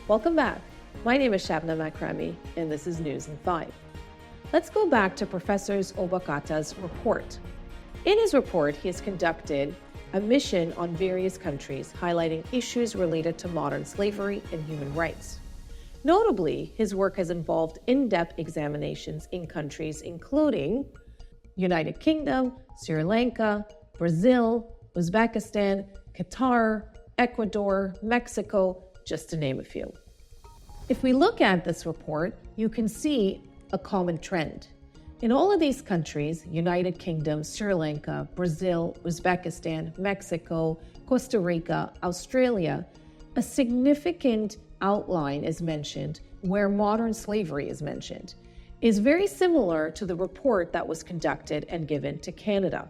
Welcome back. My name is Shabna Makrami, and this is News in 5. Let's go back to Professor Obokata's report. In his report, he has conducted a mission on various countries, highlighting issues related to modern slavery and human rights. Notably, his work has involved in-depth examinations in countries including United Kingdom, Sri Lanka, Brazil, Uzbekistan, Qatar, Ecuador, Mexico, just to name a few. If we look at this report, you can see a common trend. In all of these countries, United Kingdom, Sri Lanka, Brazil, Uzbekistan, Mexico, Costa Rica, Australia, a significant outline is mentioned where modern slavery is mentioned, is very similar to the report that was conducted and given to Canada.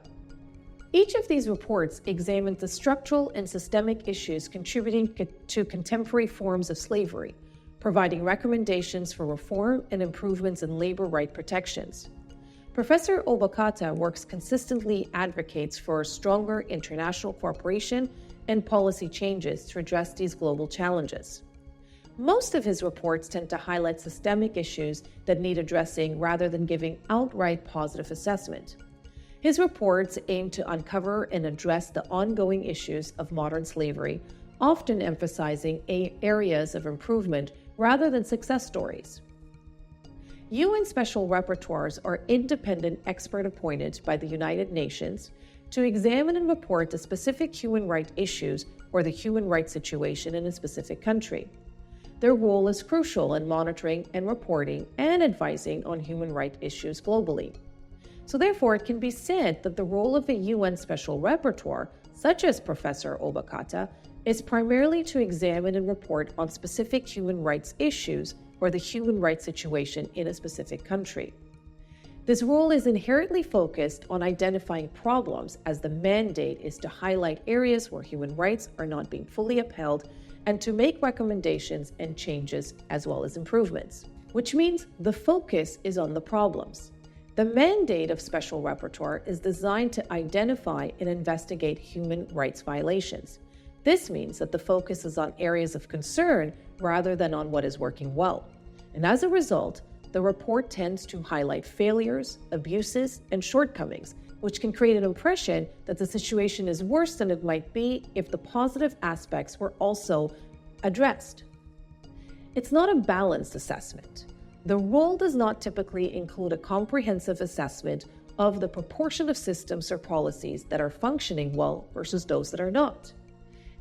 Each of these reports examined the structural and systemic issues contributing to contemporary forms of slavery, providing recommendations for reform and improvements in labor right protections. Professor Obokata works consistently advocates for stronger international cooperation and policy changes to address these global challenges. Most of his reports tend to highlight systemic issues that need addressing rather than giving outright positive assessment. His reports aim to uncover and address the ongoing issues of modern slavery, often emphasizing areas of improvement rather than success stories. UN Special Rapporteurs are independent expert appointed by the United Nations to examine and report the specific human rights issues or the human rights situation in a specific country. Their role is crucial in monitoring and reporting and advising on human rights issues globally. So therefore, it can be said that the role of a UN Special Rapporteur, such as Professor Obokata, is primarily to examine and report on specific human rights issues or the human rights situation in a specific country. This role is inherently focused on identifying problems, as the mandate is to highlight areas where human rights are not being fully upheld and to make recommendations and changes as well as improvements, which means the focus is on the problems. The mandate of Special Rapporteur is designed to identify and investigate human rights violations. This means that the focus is on areas of concern rather than on what is working well. And as a result, the report tends to highlight failures, abuses, and shortcomings, which can create an impression that the situation is worse than it might be if the positive aspects were also addressed. It's not a balanced assessment. The role does not typically include a comprehensive assessment of the proportion of systems or policies that are functioning well versus those that are not.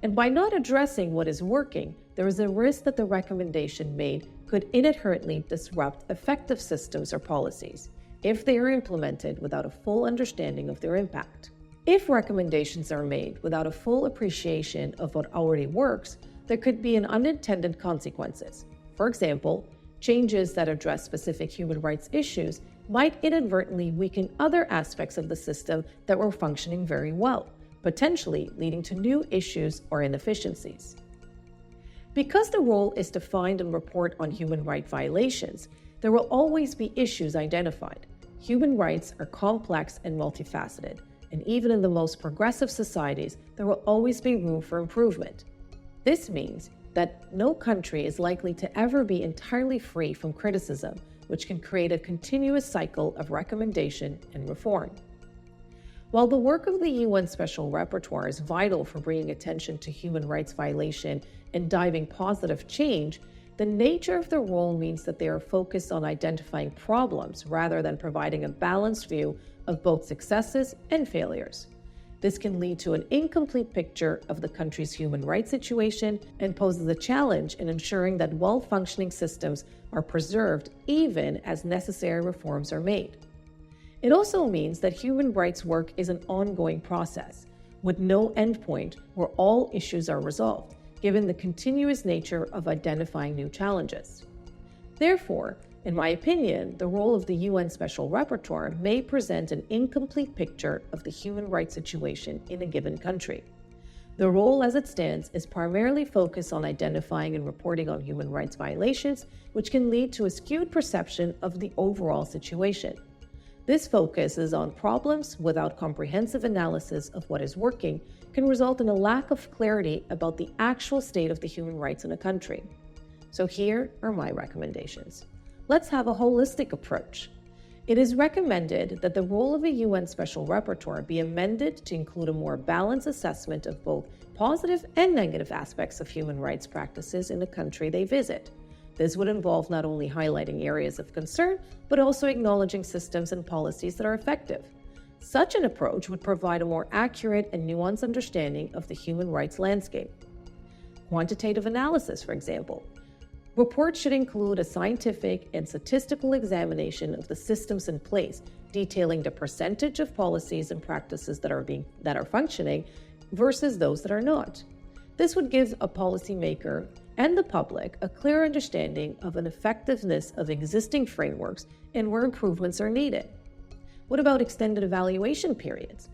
And by not addressing what is working, there is a risk that the recommendation made could inadvertently disrupt effective systems or policies if they are implemented without a full understanding of their impact. If recommendations are made without a full appreciation of what already works, there could be unintended consequences. For example, changes that address specific human rights issues might inadvertently weaken other aspects of the system that were functioning very well, potentially leading to new issues or inefficiencies. Because the role is to find and report on human rights violations, there will always be issues identified. Human rights are complex and multifaceted, and even in the most progressive societies, there will always be room for improvement. This means that no country is likely to ever be entirely free from criticism, which can create a continuous cycle of recommendation and reform. While the work of the UN Special Rapporteur is vital for bringing attention to human rights violation and driving positive change, the nature of the role means that they are focused on identifying problems rather than providing a balanced view of both successes and failures. This can lead to an incomplete picture of the country's human rights situation and poses a challenge in ensuring that well-functioning systems are preserved even as necessary reforms are made. It also means that human rights work is an ongoing process, with no endpoint where all issues are resolved, given the continuous nature of identifying new challenges. Therefore, in my opinion, the role of the UN Special Rapporteur may present an incomplete picture of the human rights situation in a given country. The role as it stands is primarily focused on identifying and reporting on human rights violations, which can lead to a skewed perception of the overall situation. This focus is on problems without comprehensive analysis of what is working can result in a lack of clarity about the actual state of the human rights in a country. So here are my recommendations. Let's have a holistic approach. It is recommended that the role of a UN Special Rapporteur be amended to include a more balanced assessment of both positive and negative aspects of human rights practices in the country they visit. This would involve not only highlighting areas of concern, but also acknowledging systems and policies that are effective. Such an approach would provide a more accurate and nuanced understanding of the human rights landscape. Quantitative analysis, for example. Reports should include a scientific and statistical examination of the systems in place, detailing the percentage of policies and practices that are functioning versus those that are not. This would give a policymaker and the public a clear understanding of an effectiveness of existing frameworks and where improvements are needed. What about extended evaluation periods?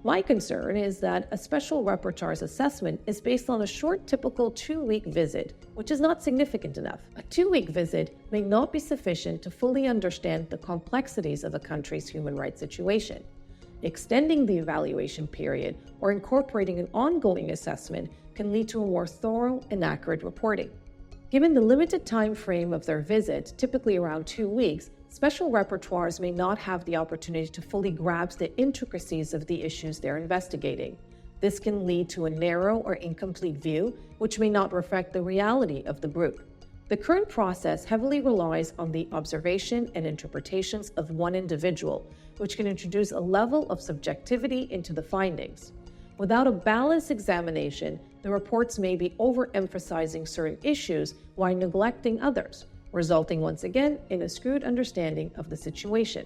My concern is that a special rapporteur's assessment is based on a short, typical 2-week visit, which is not significant enough. A 2-week visit may not be sufficient to fully understand the complexities of a country's human rights situation. Extending the evaluation period or incorporating an ongoing assessment can lead to a more thorough and accurate reporting. Given the limited time frame of their visit, typically around 2 weeks, special rapporteurs may not have the opportunity to fully grasp the intricacies of the issues they're investigating. This can lead to a narrow or incomplete view, which may not reflect the reality of the group. The current process heavily relies on the observation and interpretations of one individual, which can introduce a level of subjectivity into the findings. Without a balanced examination, the reports may be overemphasizing certain issues while neglecting others, resulting once again in a skewed understanding of the situation.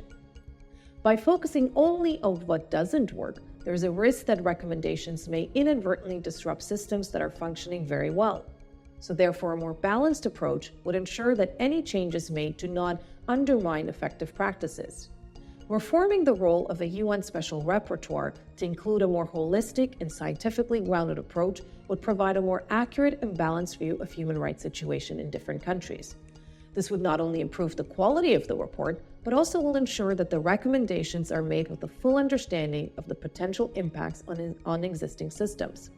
By focusing only on what doesn't work, there is a risk that recommendations may inadvertently disrupt systems that are functioning very well. So therefore, a more balanced approach would ensure that any changes made do not undermine effective practices. Reforming the role of a UN Special Rapporteur to include a more holistic and scientifically grounded approach would provide a more accurate and balanced view of human rights situation in different countries. This would not only improve the quality of the report, but also will ensure that the recommendations are made with a full understanding of the potential impacts on existing systems.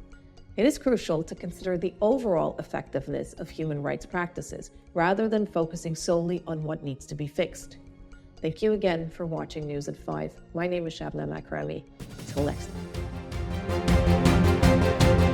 It is crucial to consider the overall effectiveness of human rights practices, rather than focusing solely on what needs to be fixed. Thank you again for watching News at 5. My name is Shabna Makrami. Until next time.